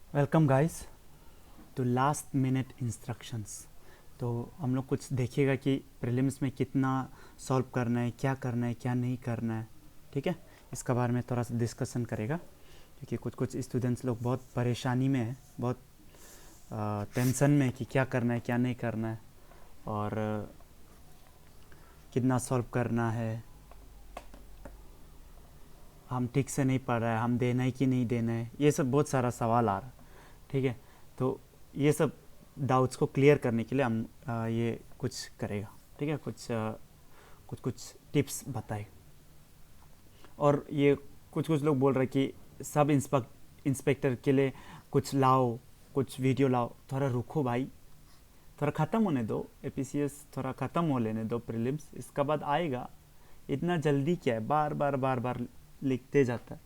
Welcome guys to last minute instructions. तो हम लोग कुछ देखिएगा कि प्रीलिम्स में कितना सॉल्व करना है, क्या नहीं करना है। ठीक है, इसका बारे में थोड़ा सा डिस्कशन करेगा क्योंकि कुछ कुछ स्टूडेंट्स लोग बहुत परेशानी में है, बहुत टेंशन में है कि क्या करना है क्या नहीं करना है और कितना सॉल्व करना है, हम ठीक से नहीं पढ़ रहे हैं, हम देना है कि नहीं देना है, ये सब बहुत सारा सवाल आ रहा है। ठीक है, तो ये सब डाउट्स को क्लियर करने के लिए हम ये कुछ करेगा। ठीक है, कुछ कुछ टिप्स बताए। और ये कुछ कुछ लोग बोल रहे हैं कि सब इंस्पेक्टर के लिए कुछ लाओ, कुछ वीडियो लाओ। थोड़ा रुको भाई, थोड़ा ख़त्म होने दो, एपीसीएस थोड़ा ख़त्म हो लेने दो प्रीलिम्स, इसका बाद आएगा। इतना जल्दी क्या है, बार बार बार बार लिखते जाता है।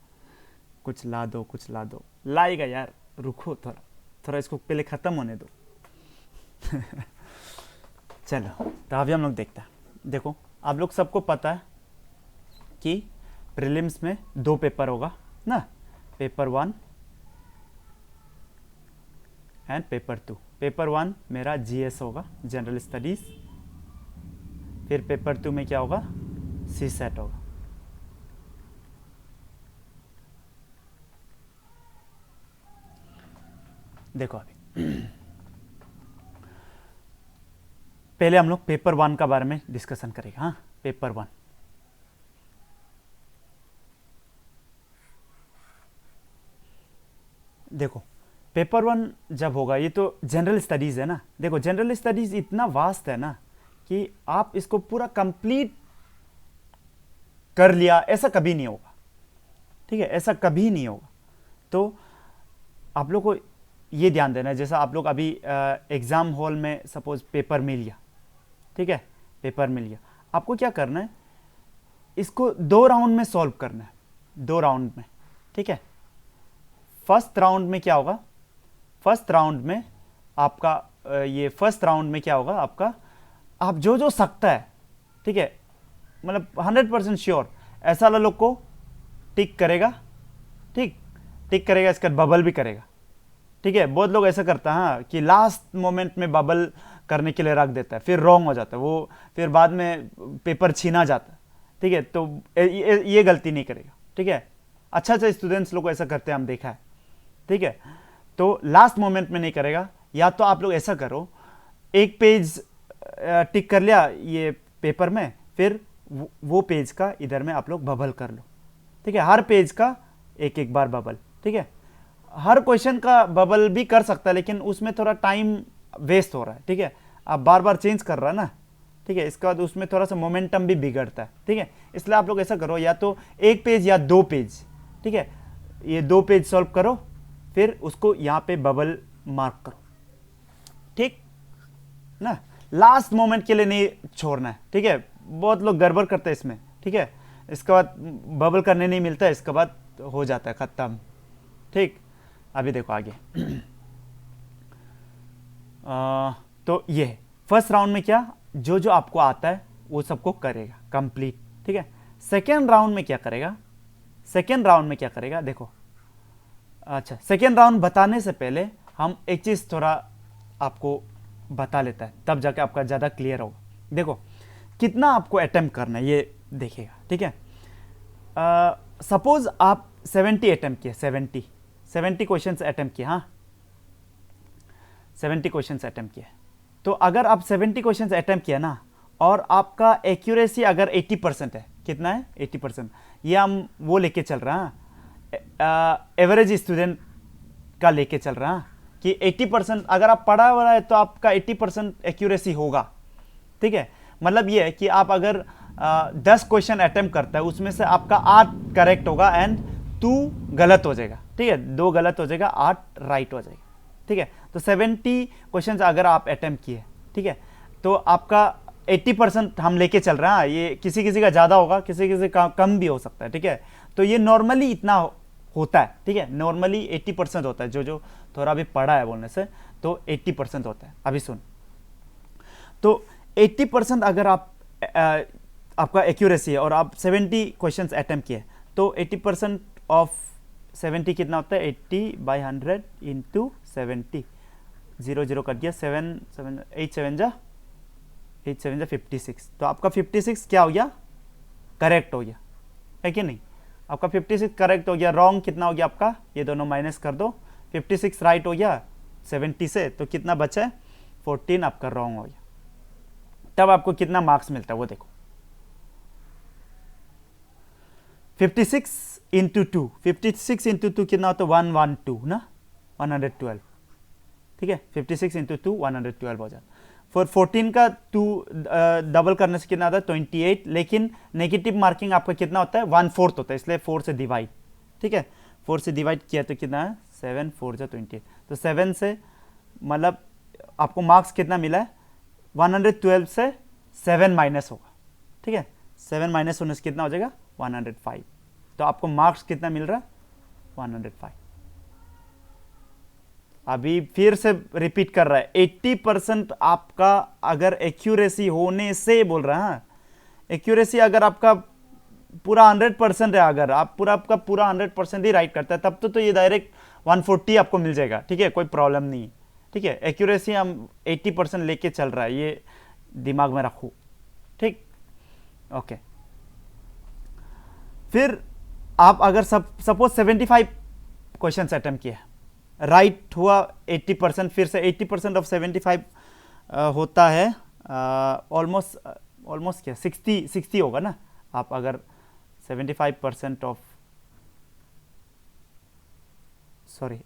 कुछ ला दो, कुछ ला दो, लाएगा यार, रुको थोड़ा, थोड़ा इसको पहले ख़त्म होने दो। चलो, तो अभी हम लोग देखते हैं। देखो, आप लोग सबको पता है कि प्रीलिम्स में 2 पेपर होगा ना, पेपर 1 एंड पेपर 2। पेपर 1 मेरा जीएस होगा, जनरल स्टडीज। फिर पेपर 2 में क्या होगा, सी सेट होगा। देखो अभी पहले हम लोग पेपर 1 का बारे में डिस्कशन करेंगे। हाँ, पेपर 1 देखो, पेपर 1 जब होगा, ये तो जनरल स्टडीज़ है ना। देखो, जनरल स्टडीज़ इतना वास्ट है ना कि आप इसको पूरा कंप्लीट कर लिया ऐसा कभी नहीं होगा। ठीक है, ऐसा कभी नहीं होगा। तो आप लोग को ये ध्यान देना है, जैसा आप लोग अभी एग्ज़ाम हॉल में सपोज पेपर मिल गया। ठीक है, पेपर मिल गया, आपको क्या करना है, इसको 2 राउंड में सॉल्व करना है, 2 राउंड में। ठीक है, फर्स्ट राउंड में क्या होगा, फर्स्ट राउंड में आपका ये फर्स्ट राउंड में क्या होगा आपका, आप जो जो सकता है, ठीक है, मतलब 100% श्योर ऐसा वाला लोग को टिक करेगा। ठीक, टिक करेगा, इसका बबल भी करेगा। ठीक है, बहुत लोग ऐसा करता है हाँ, कि लास्ट मोमेंट में बबल करने के लिए रख देता है, फिर रॉन्ग हो जाता है वो, फिर बाद में पेपर छीना जाता है। ठीक है, तो ये गलती नहीं करेगा। ठीक है, अच्छा अच्छा स्टूडेंट्स लोग को ऐसा करते हैं, हम देखा है। ठीक है, तो लास्ट मोमेंट में नहीं करेगा। या तो आप लोग ऐसा करो, एक पेज टिक कर लिया ये पेपर में, फिर वो पेज का इधर में आप लोग बबल कर लो। ठीक है, हर पेज का एक एक बार बबल। ठीक है, हर क्वेश्चन का बबल भी कर सकता है, लेकिन उसमें थोड़ा टाइम वेस्ट हो रहा है। ठीक है, आप बार बार चेंज कर रहा है ना। ठीक है, इसके बाद उसमें थोड़ा सा मोमेंटम भी बिगड़ता है। ठीक है, इसलिए आप लोग ऐसा करो, या तो एक पेज या 2 पेज। ठीक है, ये 2 पेज सॉल्व करो, फिर उसको यहाँ पे बबल मार्क करो। ठीक ना, लास्ट मोमेंट के लिए नहीं छोड़ना है। ठीक है, बहुत लोग गड़बड़ करते हैं इसमें। ठीक है, इसके बाद बबल करने नहीं मिलता है, इसके बाद हो जाता है खत्म। ठीक, अभी देखो आगे। तो ये फर्स्ट राउंड में क्या, जो जो आपको आता है वो सबको करेगा कंप्लीट। ठीक है, सेकेंड राउंड में क्या करेगा, सेकेंड राउंड में क्या करेगा देखो। अच्छा, सेकेंड राउंड बताने से पहले हम एक चीज़ थोड़ा आपको बता लेता है, तब जाके आपका ज़्यादा क्लियर होगा। देखो, कितना आपको अटेम्प्ट करना है ये देखिएगा। ठीक है, सपोज आप 70 अटेम्प्ट किए, 70 क्वेश्चंस अटेम्प्ट किए। हाँ, 70 क्वेश्चंस अटेम्प्ट किए। तो अगर आप 70 क्वेश्चंस अटेम्प्ट किया ना, और आपका एक्यूरेसी अगर 80% है, कितना है 80%, ये हम वो लेके चल रहे हैं, एवरेज स्टूडेंट का लेके चल रहा है कि 80% अगर आप पढ़ा हुआ है तो आपका 80% एक्यूरेसी होगा। ठीक है, मतलब ये है कि आप अगर 10 क्वेश्चन अटेम्प्ट करता है, उसमें से आपका 8 करेक्ट होगा एंड 2 गलत हो जाएगा। ठीक है, 2 गलत हो जाएगा, 8 राइट हो जाएगा। ठीक है, तो 70 क्वेश्चन अगर आप अटेम्प्ट किए, ठीक है, तो आपका 80% हम लेके चल रहे हैं। ये किसी किसी का ज़्यादा होगा, किसी किसी का कम भी हो सकता है। ठीक है, तो ये नॉर्मली इतना होता है। ठीक है, नॉर्मली 80% होता है, जो जो थोड़ा भी पढ़ा है बोलने से, तो 80% होता है। अभी सुन, तो 80% अगर आप आपका एक्यूरेसी है और आप 70 क्वेश्चंस अटेम्प्ट किए, तो 80% ऑफ 70 कितना होता है 80/100 इंटू 70, 0 0 कट गया, 7 7 8 7 जा 56। तो आपका 56 क्या हो गया, करेक्ट हो गया, है कि नहीं? आपका 56 करेक्ट हो गया। रॉन्ग कितना हो गया आपका, ये दोनों माइनस कर दो, 56 राइट हो गया 70 से, तो कितना बचा है 14 आपका रॉन्ग हो गया। तब आपको कितना मार्क्स मिलता है वो देखो, 56 इंटू 2, 56 इंटू 2 कितना होता है 112 ना, 112, ठीक है। 56 इंटू 2 112 हो जाता। फिर 14 का 2 डबल करने से कितना आता है 28, लेकिन नेगेटिव मार्किंग आपका कितना होता है 1/4 होता है, इसलिए 4 से डिवाइड, ठीक है। 4 से डिवाइड किया तो कितना है 7 4 जा 28, तो 7 से मतलब आपको मार्क्स कितना मिला है 112 से 7 माइनस होगा, ठीक है। 7 माइनस होने से कितना हो जाएगा 105, तो आपको मार्क्स कितना मिल रहा है 105। अभी फिर से रिपीट कर रहा है, 80% आपका अगर एक्यूरेसी होने से बोल रहा है, एक्यूरेसी अगर आपका पूरा 100% है, अगर आप आपका पूरा 100% ही राइट करता है तब तो ये डायरेक्ट 140 आपको मिल जाएगा, ठीक है, कोई प्रॉब्लम नहीं, ठीक है। एक्यूरेसी हम 80% लेके चल रहा है, ये दिमाग में रखो, ठीक, ओके। फिर आप अगर सपोज 75 क्वेश्चन अटेम्प्ट किया, राइट हुआ 80%, फिर से 80% ऑफ 75 होता है ऑलमोस्ट क्या 60 होगा ना। आप अगर 75% ऑफ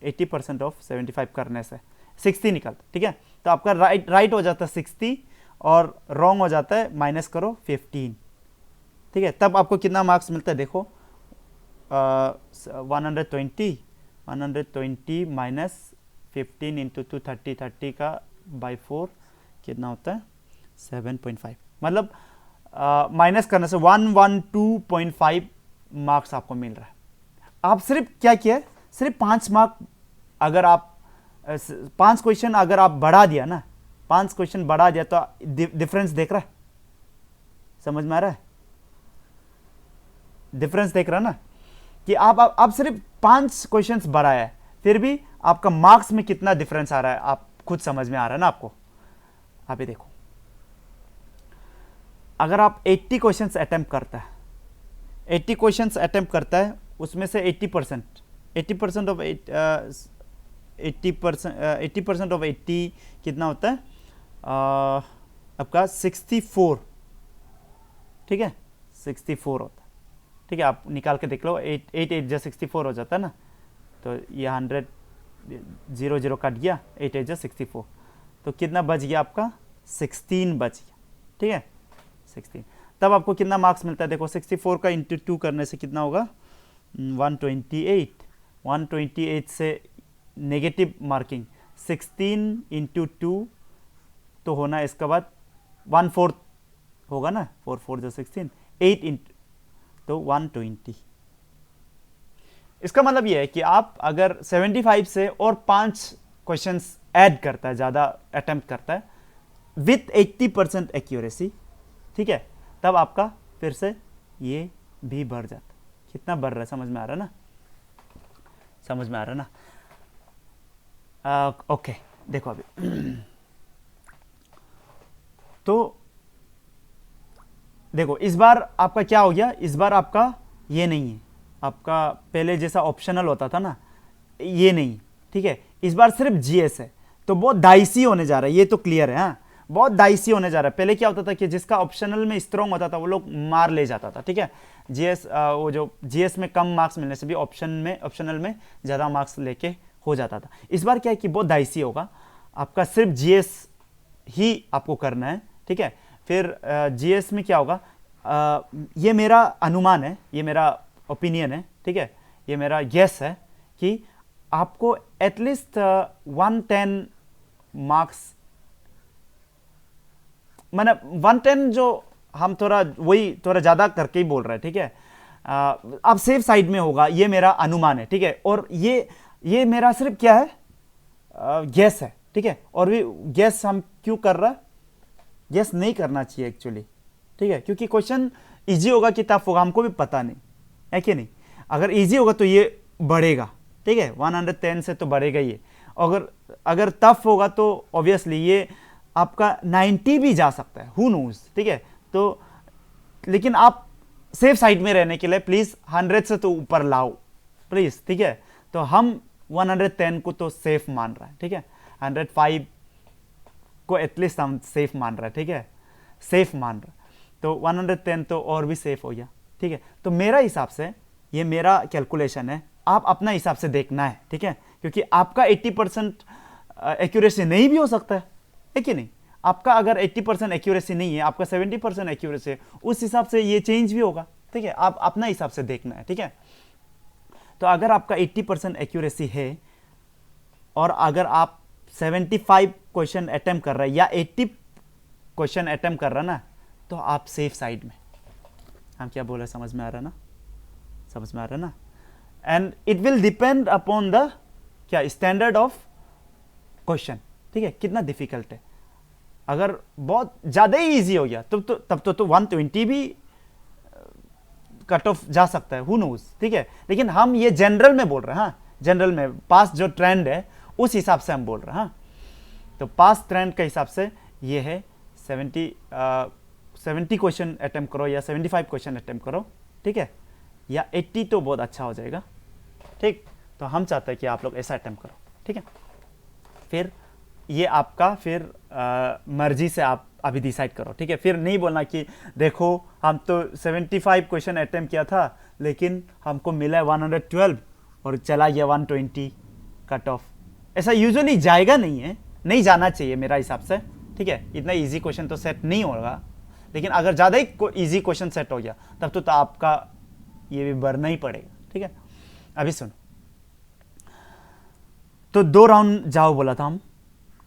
80% ऑफ 75 करने से 60 निकलता, ठीक है। तो आपका राइट हो जाता है 60 और रॉन्ग हो जाता है माइनस करो 15, ठीक है। तब आपको कितना मार्क्स मिलता है देखो 120 माइनस 15 इंटू 2 30 का बाई 4 कितना होता है 7.5, मतलब माइनस करने से 112.5 मार्क्स आपको मिल रहा है। आप सिर्फ क्या किया, सिर्फ 5 मार्क, अगर आप 5 क्वेश्चन अगर आप बढ़ा दिया ना, 5 क्वेश्चन बढ़ा दिया तो डिफरेंस देख रहा है, समझ में आ रहा है, डिफरेंस देख रहा है ना, कि आप सिर्फ 5 क्वेश्चंस बढ़ाया है, फिर भी आपका मार्क्स में कितना डिफरेंस आ रहा है, आप खुद समझ में आ रहा है ना आपको। आप ये देखो, अगर आप 80 क्वेश्चंस अटेम्प्ट करता है, 80 क्वेश्चंस अटेम्प्ट करता है, उसमें से 80% ऑफ 80% ऑफ 80 कितना होता है आपका 64, ठीक है, 64 होता है, ठीक है। आप निकाल के देख लो, 8 जा 64 हो जाता है ना, तो ये 100 0 0 कट गया, 8 जा 64, तो कितना बच गया आपका 16 बच गया, ठीक है 16। तब आपको कितना मार्क्स मिलता है देखो, 64 का इंटू 2 करने से कितना होगा 128 से नेगेटिव मार्किंग 16 इंटू 2 तो होना, इसके बाद 1/4 होगा ना, 4 4 जो 16, 8 इंटू तो 120। इसका मतलब यह है कि आप अगर 75 से और 5 क्वेश्चंस ऐड करता है, ज़्यादा अटेम्प्ट करता है विथ 80% एक्यूरेसी, ठीक है, तब आपका फिर से ये भी बढ़ जाता। कितना बढ़ रहा है समझ में आ रहा है ना, समझ में आ रहा है ना। ओके देखो अभी तो देखो इस बार आपका क्या हो गया, इस बार आपका ये नहीं है, आपका पहले जैसा ऑप्शनल होता था ना, ये नहीं, ठीक है। इस बार सिर्फ जीएस है, तो बहुत डाइसी होने जा रहा है, ये तो क्लियर है, हाँ बहुत डाइसी होने जा रहा है। पहले क्या होता था कि जिसका ऑप्शनल में स्ट्रॉन्ग होता था वो लोग मार ले जाता था, ठीक है। जीएस वो जो जीएस में कम मार्क्स मिलने से भी ऑप्शनल में ज़्यादा मार्क्स लेके हो जाता था। इस बार क्या है कि बहुत डाइसी होगा, आपका सिर्फ जीएस ही आपको करना है, ठीक है। फिर जीएस में क्या होगा, ये मेरा अनुमान है, ये मेरा ओपिनियन है, ठीक है, ये मेरा गेस है कि आपको एटलीस्ट 110 मार्क्स, मतलब 110 जो हम थोड़ा वही थोड़ा ज़्यादा करके ही बोल रहे हैं, ठीक है। आप सेफ साइड में होगा, ये मेरा अनुमान है, ठीक है। और ये मेरा सिर्फ क्या है, गेस है, ठीक है। और भी गेस हम क्यों कर रहा है, गेस नहीं करना चाहिए एक्चुअली, ठीक है, क्योंकि क्वेश्चन इजी होगा कि टफ होगा हमको भी पता नहीं है कि नहीं। अगर इजी होगा तो ये बढ़ेगा, ठीक है, 110 से तो बढ़ेगा ही। अगर टफ होगा तो ऑब्वियसली ये आपका 90 भी जा सकता है, हु नोज, ठीक है। तो लेकिन आप सेफ साइड में रहने के लिए प्लीज 100 से तो ऊपर लाओ प्लीज, ठीक है। तो हम 110 को तो सेफ मान रहा है, ठीक है, 105 को एटलीस्ट हम सेफ मान रहा है, ठीक है, सेफ मान रहा है। तो 110 तो और भी सेफ हो गया, ठीक है। तो मेरा हिसाब से ये मेरा कैलकुलेशन है, आप अपना हिसाब से देखना है, ठीक है, क्योंकि आपका 80% एक्यूरेसी नहीं भी हो सकता है कि नहीं। आपका अगर 80% एक्यूरेसी नहीं है, आपका 70% एक्यूरेसी है, उस हिसाब से ये चेंज भी होगा, ठीक है। आप अपना हिसाब से देखना है, ठीक है। तो अगर आपका 80% एक्यूरेसी है और अगर आप 75 क्वेश्चन अटेम्प्ट कर रहे हैं या 80 क्वेश्चन अटेम्प्ट कर रहे हैं ना, तो आप सेफ साइड में। हम क्या बोल रहे हैं, समझ में आ रहा है ना, समझ में आ रहा है ना। And it will depend upon the क्या स्टैंडर्ड ऑफ क्वेश्चन, ठीक है, कितना डिफिकल्ट है। अगर बहुत ज़्यादा ही इजी हो गया तब तो 120 भी कट ऑफ जा सकता है, हु नोज, ठीक है। लेकिन हम ये जनरल में बोल रहे हैं, हाँ, जनरल में पास जो ट्रेंड है उस हिसाब से हम बोल रहे हैं, हाँ। तो पास ट्रेंड के हिसाब से ये है 70 क्वेश्चन अटेम्प्ट करो या 75 क्वेश्चन अटेम्प्ट करो, ठीक है, या 80 तो बहुत अच्छा हो जाएगा, ठीक। तो हम चाहते हैं कि आप लोग ऐसा अटेम्प्ट करो, ठीक है। फिर ये आपका फिर मर्जी से आप अभी डिसाइड करो, ठीक है। फिर नहीं बोलना कि देखो हम तो 75 क्वेश्चन अटेम्प्ट किया था लेकिन हमको मिला 112 और चला गया 120 कट ऑफ। ऐसा यूजुअली जाएगा नहीं है, नहीं जाना चाहिए मेरा हिसाब से, ठीक है। इतना इजी क्वेश्चन तो सेट नहीं होगा, लेकिन अगर ज़्यादा ही इजी क्वेश्चन सेट हो गया तब तो आपका ये भी भरना ही पड़ेगा, ठीक है। अभी सुनो, तो 2 राउंड जाओ बोला था हम,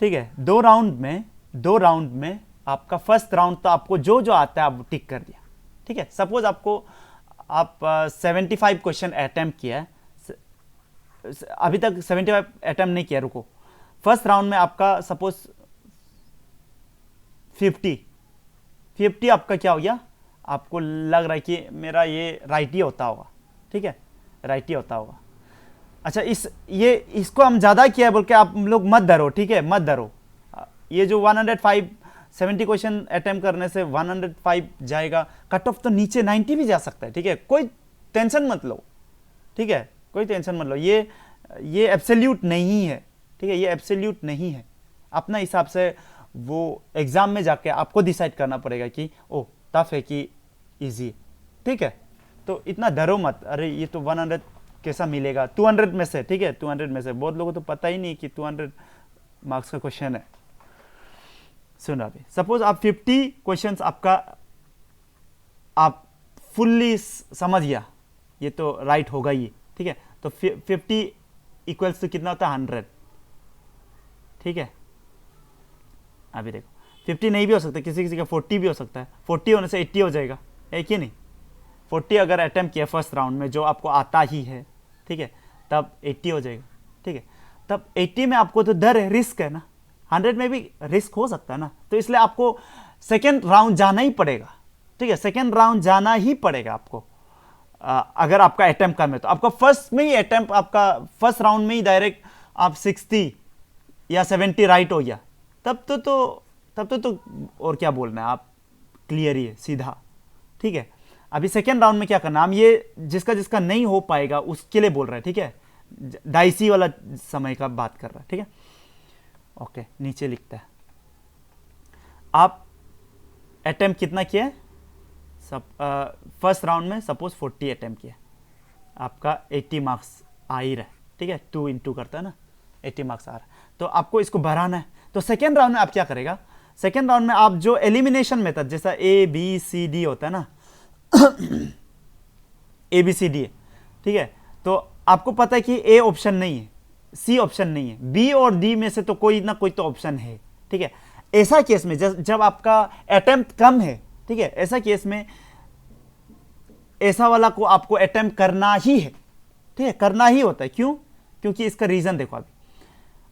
ठीक है। 2 राउंड में आपका फर्स्ट राउंड तो आपको जो जो आता है आप टिक कर दिया, ठीक है। सपोज आप 75 क्वेश्चन अटेम्प्ट किया है, अभी तक 75 अटेम्प्ट नहीं किया, रुको। फर्स्ट राउंड में आपका सपोज 50 आपका क्या हो गया, आपको लग रहा है कि मेरा ये राइट ही होता होगा, ठीक है, राइट ही होता होगा। अच्छा, इसको हम ज़्यादा किया है बोल के आप लोग मत डरो, ठीक है, मत डरो। ये जो 105 70 क्वेश्चन अटेम्प्ट करने से 105 जाएगा, कट ऑफ तो नीचे 90 भी जा सकता है, ठीक है, कोई टेंशन मत लो, ठीक है, कोई टेंशन मत लो। ये एब्सोल्यूट नहीं है, ठीक है, ये एब्सोल्यूट नहीं है। अपना हिसाब से वो एग्जाम में जाके आपको डिसाइड करना पड़ेगा कि ओ टफ है कि इजी, ठीक है। तो इतना डरो मत, अरे ये तो 100 कैसा मिलेगा 200 में से, ठीक है, 200 में से। बहुत लोगों को तो पता ही नहीं कि 200 मार्क्स का क्वेश्चन है। सुनो, अभी सपोज आप 50 क्वेश्चंस आपका आप फुल्ली समझ गया, ये तो राइट होगा ही, ठीक है। तो 50 इक्वल्स तो कितना होता है 100, ठीक है। अभी देखो 50 नहीं भी हो सकता, किसी किसी का 40 भी हो सकता है, 40 होने से 80 हो जाएगा, है कि नहीं। 40 अगर अटेम्प्ट किया फर्स्ट राउंड में जो आपको आता ही है, ठीक है, तब 80 हो जाएगा, ठीक है। तब 80 में आपको तो डर है, रिस्क है ना, 100 में भी रिस्क हो सकता है ना, तो इसलिए आपको सेकेंड राउंड जाना ही पड़ेगा, ठीक है, सेकेंड राउंड जाना ही पड़ेगा आपको। अगर आपका अटेम्प्ट करना है तो आपका फर्स्ट में ही अटेम्प्ट, आपका फर्स्ट राउंड में ही डायरेक्ट आप 60 या 70 राइट हो गया, तब तो और क्या बोलना है, आप क्लियर ही है, सीधा, ठीक है। अभी सेकेंड राउंड में क्या करना, हम ये जिसका जिसका नहीं हो पाएगा उसके लिए बोल रहे हैं, ठीक है, डाइसी वाला समय का बात कर रहा है, ठीक है। ओके, नीचे लिखता है आप अटेम्प्ट कितना किया है, सब फर्स्ट राउंड में सपोज 40 अटेम्प्ट किया, आपका 80 मार्क्स आ ही रहा है, ठीक है, 2 into करता है ना, 80 मार्क्स आ रहा है, तो आपको इसको बढ़ाना है। तो सेकेंड राउंड में आप क्या करेगा, सेकेंड राउंड में आप जो एलिमिनेशन मेथड जैसा ABCD होता है ना ABCD, ठीक है, तो आपको पता है कि A ऑप्शन नहीं है, C ऑप्शन नहीं है, B और D में से तो कोई ना कोई तो ऑप्शन है, ठीक है। ऐसा केस में जब आपका अटेम्प्ट कम है, ठीक है, ऐसा केस में ऐसा वाला को आपको अटेम्प्ट करना ही है, ठीक है, करना ही होता है। क्यों? क्योंकि इसका रीजन देखो,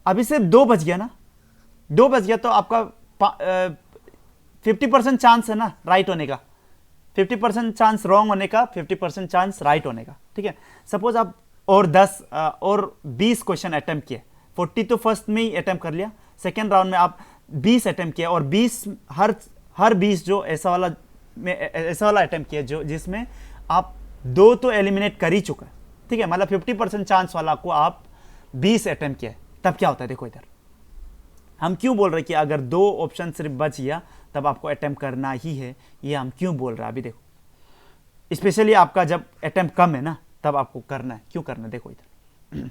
अभी सिर्फ 2 बच गया ना, 2 बच गया तो आपका 50% चांस है ना राइट होने का, 50% चांस रॉन्ग होने का, 50% चांस राइट होने का, ठीक है। सपोज आप और 10 और 20 क्वेश्चन अटेम्प्ट किए, 40 तो फर्स्ट में ही अटेम्प्ट कर लिया, सेकेंड राउंड में आप 20 अटेम्प्ट किया और 20 हर 20 जो ऐसा वाला अटेम्प्ट किया जो जिसमें आप 2 तो एलिमिनेट कर ही चुका है, ठीक है, मतलब 50% चांस वाला को आप 20 अटेम्प्ट किया, तब क्या होता है देखो इधर हम क्यों बोल रहे हैं कि अगर 2 ऑप्शन सिर्फ बच गया तब आपको अटेम्प्ट करना ही है, ये हम क्यों बोल रहे हैं अभी देखो, स्पेशली आपका जब अटेम्प्ट कम है ना तब आपको करना है, क्यों करना है देखो इधर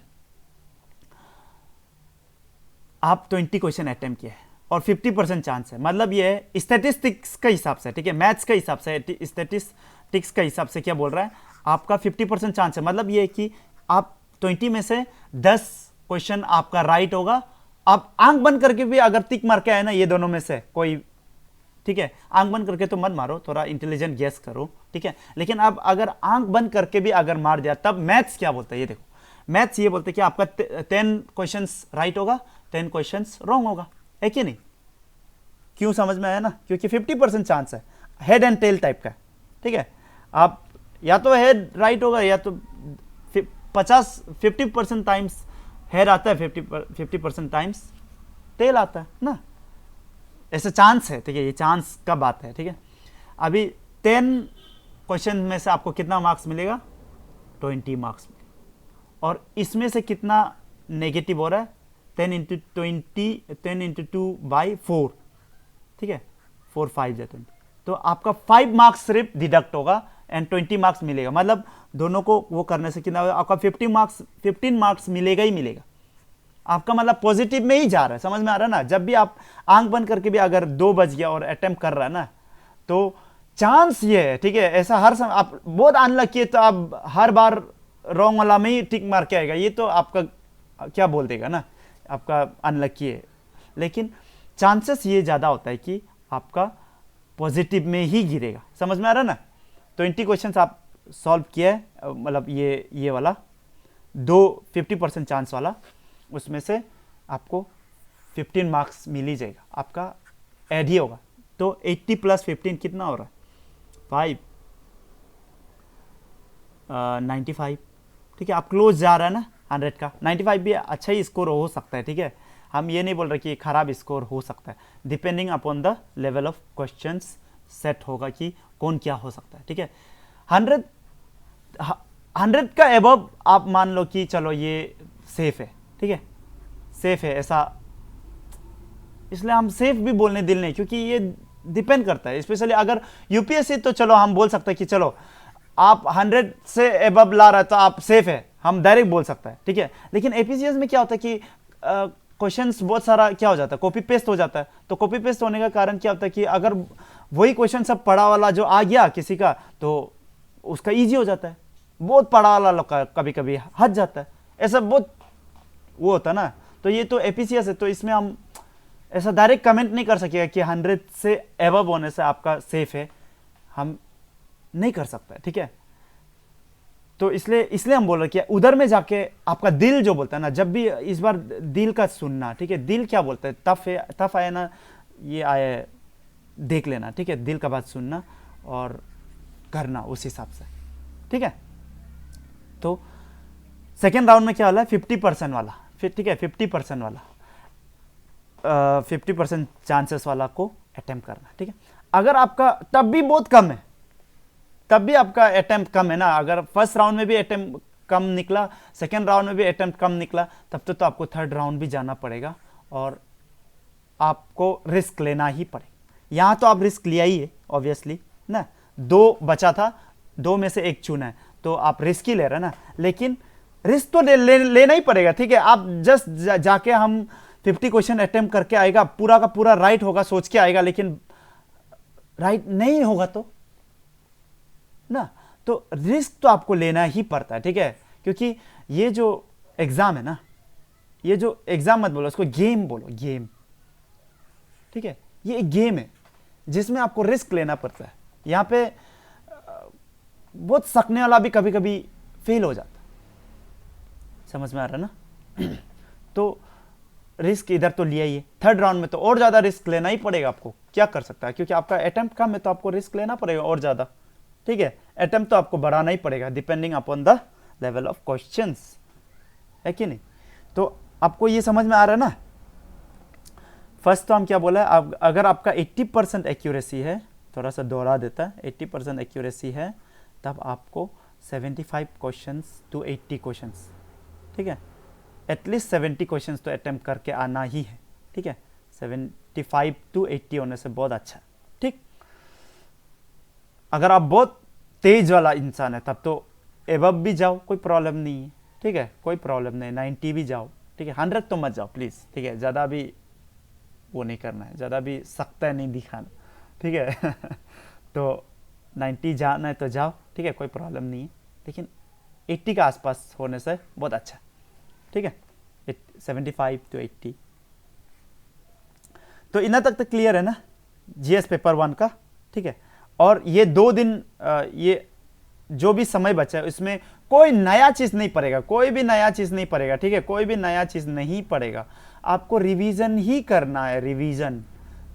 आप 20 क्वेश्चन अटेम्प्ट किए और 50% चांस है, मतलब ये है स्टैटिस्टिक्स का हिसाब से, ठीक है, मैथ्स का हिसाब से, स्टैटिस्टिक्स का हिसाब से क्या बोल रहा है आपका 50% चांस है, मतलब ये है कि आप 20 में से 10 क्वेश्चन आपका राइट होगा, आप आंख बंद करके भी अगर टिक मार के आए ना ये दोनों में से कोई, ठीक है, आंख बंद करके तो मत मारो, थोड़ा इंटेलिजेंट गेस करो, ठीक है, लेकिन अब अगर आंख बंद करके भी अगर मार दिया तब मैथ्स क्या बोलता है, ये देखो मैथ्स ये बोलते हैं कि आपका 10 क्वेश्चंस राइट होगा, 10 क्वेश्चंस रॉन्ग होगा, है कि नहीं, क्यों समझ में आया ना, क्योंकि 50% चांस है, हेड एंड टेल टाइप का, ठीक है, आप या तो हेड राइट होगा या तो 50% टाइम्स हेड आता है, 50% टाइम्स टेल आता है ना, ऐसा चांस है, ठीक है, ये चांस का बात है, ठीक है, अभी 10 क्वेश्चन में से आपको कितना मार्क्स मिलेगा, 20 मार्क्स मिलेगा, और इसमें से कितना नेगेटिव हो रहा है, 10 इंटू 20, 10 इंटू 2 बाई 4, ठीक है, 4 5 20, तो आपका 5 मार्क्स सिर्फ डिडक्ट होगा एंड 20 मार्क्स मिलेगा, मतलब दोनों को वो करने से कितना होगा आपका 15 मार्क्स मिलेगा ही मिलेगा, आपका मतलब पॉजिटिव में ही जा रहा है, समझ में आ रहा है ना, जब भी आप आंख बंद करके भी अगर 2 बज गया और अटेम्प्ट कर रहा है ना तो चांस ये है, ठीक है, ऐसा हर समय आप बहुत अनलकी है तो आप हर बार रॉन्ग वाला में ही टिक मार के आएगा, ये तो आपका क्या बोल देगा ना, आपका अनलकी है, लेकिन चांसेस ये ज़्यादा होता है कि आपका पॉजिटिव में ही गिरेगा, समझ में आ रहा है ना, 20 क्वेश्चन आप सॉल्व किया है, मतलब ये वाला 50% चांस वाला, उसमें से आपको 15 मार्क्स मिल ही जाएगा, आपका ऐड ही होगा, तो 80 प्लस 15 कितना हो रहा है 5 95, ठीक है, आप क्लोज जा रहा है ना 100 का, 95 भी अच्छा ही स्कोर हो सकता है, ठीक है, हम ये नहीं बोल रहे कि खराब स्कोर हो सकता है, depending upon the level of questions set होगा कि कौन क्या हो सकता है, ठीक है, 100 का एबव आप मान लो कि चलो ये सेफ है, ठीक है, सेफ है, ऐसा इसलिए हम सेफ भी बोलने दिल नहीं, क्योंकि ये डिपेंड करता है, स्पेशली अगर यूपीएससी तो चलो हम बोल सकते हैं कि चलो आप 100 से एबव ला रहा है तो आप सेफ है, हम डायरेक्ट बोल सकते हैं, ठीक है, लेकिन एपीसीएस में क्या होता है कि क्वेश्चंस बहुत सारा क्या हो जाता है, कॉपी पेस्ट हो जाता है, तो कॉपी पेस्ट होने का कारण क्या होता है कि अगर वही क्वेश्चन सब पढ़ा वाला जो आ गया किसी का तो उसका इजी हो जाता है, बहुत पढ़ा वाला लोग का कभी कभी हट जाता है, ऐसा बहुत वो होता है ना, तो ये तो एपीसीएस है, तो इसमें हम ऐसा डायरेक्ट कमेंट नहीं कर सकेगा कि 100 से एबव होने से आपका सेफ है, हम नहीं कर सकता है, ठीक है, तो इसलिए हम बोल रहे कि उधर में जाके आपका दिल जो बोलता है ना, जब भी इस बार दिल का सुनना, ठीक है, दिल क्या बोलता है, टफ आया ना, ये आए देख लेना, ठीक है, दिल का बात सुनना और करना उस हिसाब से, ठीक है, तो सेकेंड राउंड में क्या वाला है 50% वाला, फिर ठीक है 50% वाला 50% चांसेस वाला को अटेम्प्ट करना, ठीक है, अगर आपका तब भी बहुत कम है, तब भी आपका अटेम्प्ट कम है ना, अगर फर्स्ट राउंड में भी अटेम्प्ट कम निकला, सेकेंड राउंड में भी अटेम्प्ट कम निकला, तब तो आपको थर्ड राउंड भी जाना पड़ेगा और आपको रिस्क लेना ही पड़ेगा, यहाँ तो आप रिस्क लिया ही है ऑब्वियसली ना, 2 बचा था, 2 में से 1 चुना है, तो आप रिस्क ही ले रहे हैं ना, लेकिन रिस्क तो लेना ही पड़ेगा, ठीक है, आप जस्ट जाके हम 50 क्वेश्चन अटेम्प्ट करके आएगा, पूरा का पूरा राइट होगा सोच के आएगा, लेकिन राइट नहीं होगा तो ना, तो रिस्क तो आपको लेना ही पड़ता है, ठीक है, क्योंकि ये जो एग्जाम है ना, ये जो एग्जाम मत बोलो, उसको गेम बोलो, गेम, ठीक है, ये एक गेम है जिसमें आपको रिस्क लेना पड़ता है, यहाँ पे बहुत सकने वाला भी कभी कभी फेल हो जाता है, समझ में आ रहा है ना तो रिस्क इधर तो लिया ही है, थर्ड राउंड में तो और ज्यादा रिस्क लेना ही पड़ेगा आपको, क्या कर सकता है, क्योंकि आपका अटेम्प्ट कम है तो आपको रिस्क लेना पड़ेगा और ज्यादा, ठीक है, अटेम्प्ट तो आपको बढ़ाना ही पड़ेगा depending upon the level of questions. है कि नहीं? तो आपको ये समझ में आ रहा है ना? फर्स्ट तो हम क्या बोला है, अगर आपका 80% एक्यूरेसी है, थोड़ा सा दोहरा देता है, 80% एक्यूरेसी है, तब आपको 75 क्वेश्चंस टू 80 क्वेश्चंस, ठीक है, एटलीस्ट 70 क्वेश्चंस तो अटेम्प्ट करके आना ही है, ठीक है। 75 टू 80 होने से बहुत अच्छा, ठीक। अगर आप बहुत तेज वाला इंसान है तब तो एबव भी जाओ, कोई प्रॉब्लम नहीं है, ठीक है, कोई प्रॉब्लम नहीं, 90 भी जाओ, ठीक है, 100 तो मत जाओ प्लीज़, ठीक है, ज़्यादा भी वो नहीं करना है, ज़्यादा भी सख्ता नहीं दिखाना, ठीक है। तो 90 जाना है तो जाओ, ठीक है, कोई प्रॉब्लम नहीं है, लेकिन 80 के आसपास होने से बहुत अच्छा, ठीक है, 75 टू 80। तो इतना तक तो क्लियर है ना जीएस पेपर 1 का, ठीक है। और ये 2 दिन ये जो भी समय बचा है उसमें कोई नया चीज़ नहीं पड़ेगा, कोई भी नया चीज़ नहीं पड़ेगा, ठीक है, कोई भी नया चीज़ नहीं पड़ेगा, आपको रिवीजन ही करना है, रिवीजन,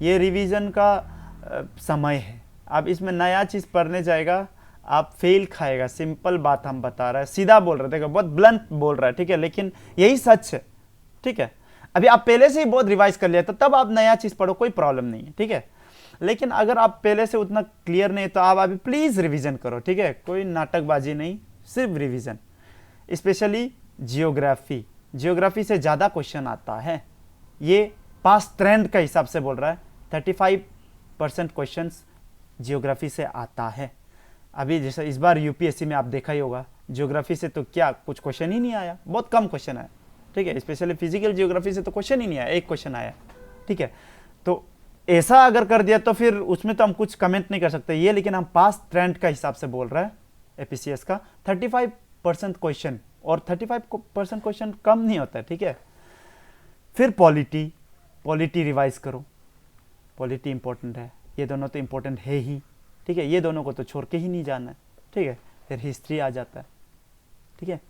ये रिवीजन का समय है। आप इसमें नया चीज़ पढ़ने जाएगा आप फेल खाएगा, सिंपल बात हम बता रहे हैं, सीधा बोल रहे थे, बहुत ब्लंट बोल रहा है, ठीक है, लेकिन यही सच है, ठीक है। अभी आप पहले से ही बहुत रिवाइज कर लिया तो तब आप नया चीज़ पढ़ो, कोई प्रॉब्लम नहीं है, ठीक है। लेकिन अगर आप पहले से उतना क्लियर नहीं तो आप अभी प्लीज़ रिवीजन करो, ठीक है, कोई नाटकबाजी नहीं, सिर्फ रिवीजन। स्पेशली जियोग्राफी से ज़्यादा क्वेश्चन आता है, ये पास्ट ट्रेंड का हिसाब से बोल रहा है, 35% क्वेश्चन जियोग्राफी से आता है। अभी जैसे इस बार यूपीएससी में आप देखा ही होगा, जियोग्राफी से तो क्या कुछ क्वेश्चन ही नहीं आया, बहुत कम क्वेश्चन आया, ठीक है, स्पेशली फिजिकल जियोग्राफी से तो क्वेश्चन ही नहीं आया, एक क्वेश्चन आया, ठीक है। तो ऐसा अगर कर दिया तो फिर उसमें तो हम कुछ कमेंट नहीं कर सकते ये, लेकिन हम पास्ट ट्रेंड का हिसाब से बोल रहे हैं एपीसीएस का 35% क्वेश्चन, और 35% क्वेश्चन कम नहीं होता है, ठीक है। फिर पॉलिटी रिवाइज करो, पॉलिटी इंपॉर्टेंट है, ये दोनों तो इंपॉर्टेंट है ही, ठीक है, ये दोनों को तो छोड़ के ही नहीं जाना है, ठीक है। फिर हिस्ट्री आ जाता है, ठीक है।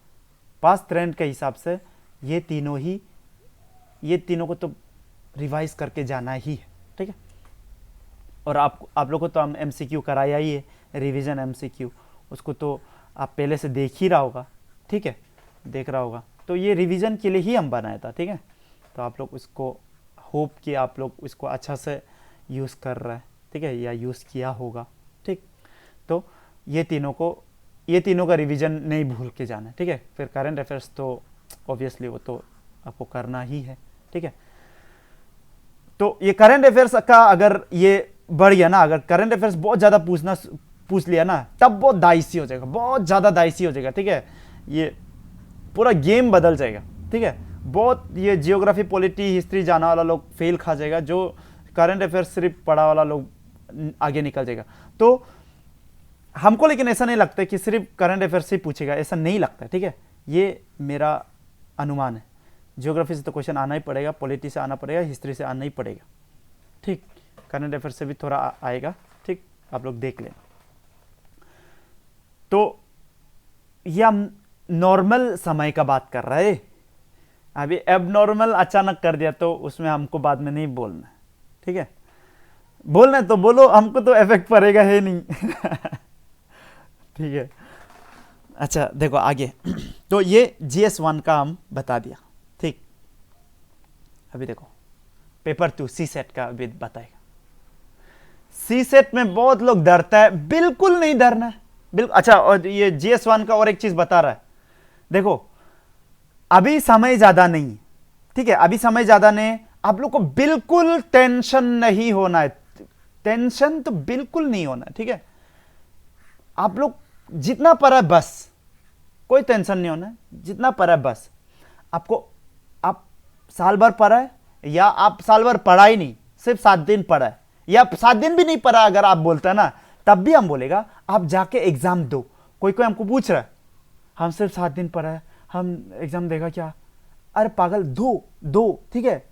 पास्ट ट्रेंड के हिसाब से ये तीनों को तो रिवाइज करके जाना ही है, ठीक है। और आप लोग को तो हम एमसीक्यू कराया ही है, रिवीजन एमसीक्यू, उसको तो आप पहले से देख ही रहा होगा, ठीक है, देख रहा होगा, तो ये रिवीजन के लिए ही हम बनाया था, ठीक है। तो आप लोग उसको होप कि आप लोग इसको अच्छा से यूज़ कर रहे हैं, ठीक है, या यूज़ किया होगा, ठीक। तो ये तीनों का रिवीजन नहीं भूल के जाना है, ठीक है। फिर करंट अफेयर्स तो ऑब्वियसली वो तो आपको करना ही है, ठीक है। तो ये करंट अफेयर्स का अगर ये बढ़ गया ना, अगर करंट अफेयर्स बहुत ज़्यादा पूछ लिया ना, तब बहुत दाइसी हो जाएगा, बहुत ज़्यादा दाइसी हो जाएगा, ठीक है, ये पूरा गेम बदल जाएगा, ठीक है। बहुत ये जियोग्राफी पॉलिटी हिस्ट्री जाना वाला लोग फेल खा जाएगा, जो करंट अफेयर्स सिर्फ पढ़ा वाला लोग आगे निकल जाएगा। तो हमको लेकिन ऐसा नहीं लगता कि सिर्फ करंट अफेयर्स से पूछेगा, ऐसा नहीं लगता, ठीक है, ये मेरा अनुमान है। जियोग्राफी से तो क्वेश्चन आना ही पड़ेगा, पॉलिटी से आना पड़ेगा, हिस्ट्री से आना ही पड़ेगा, ठीक, करंट अफेयर्स से भी थोड़ा आएगा, ठीक, आप लोग देख लें। तो ये हम नॉर्मल समय का बात कर रहे हैं, अभी एबनॉर्मल अचानक कर दिया तो उसमें हमको बाद में नहीं बोलना, ठीक है, बोलना है तो बोलो, हमको तो इफेक्ट पड़ेगा है नहीं। ठीक है, अच्छा देखो आगे। तो ये GS1 का हम बता दिया, ठीक। अभी देखो पेपर 2 CSET का अभी बताएगा। CSET में बहुत लोग डरता है, बिल्कुल नहीं डरना है, बिल्कुल। अच्छा, और ये GS1 का और एक चीज बता रहा है, देखो अभी समय ज्यादा नहीं है, ठीक है, अभी समय ज्यादा नहीं है, आप लोग को बिल्कुल टेंशन नहीं होना है, टेंशन तो बिल्कुल नहीं होना है, ठीक है। आप लोग जितना पढ़ा है बस, कोई टेंशन नहीं होना है, जितना पढ़ा है बस। आप साल भर पढ़ा है या आप साल भर पढ़ा ही नहीं, सिर्फ 7 दिन पढ़ा है, या 7 दिन भी नहीं पढ़ा अगर आप बोलते हैं ना, तब भी हम बोलेगा आप जाके एग्जाम दो। कोई हमको पूछ रहा है, हम सिर्फ 7 दिन पढ़ा है, हम एग्जाम देगा क्या? अरे पागल, दो, ठीक है।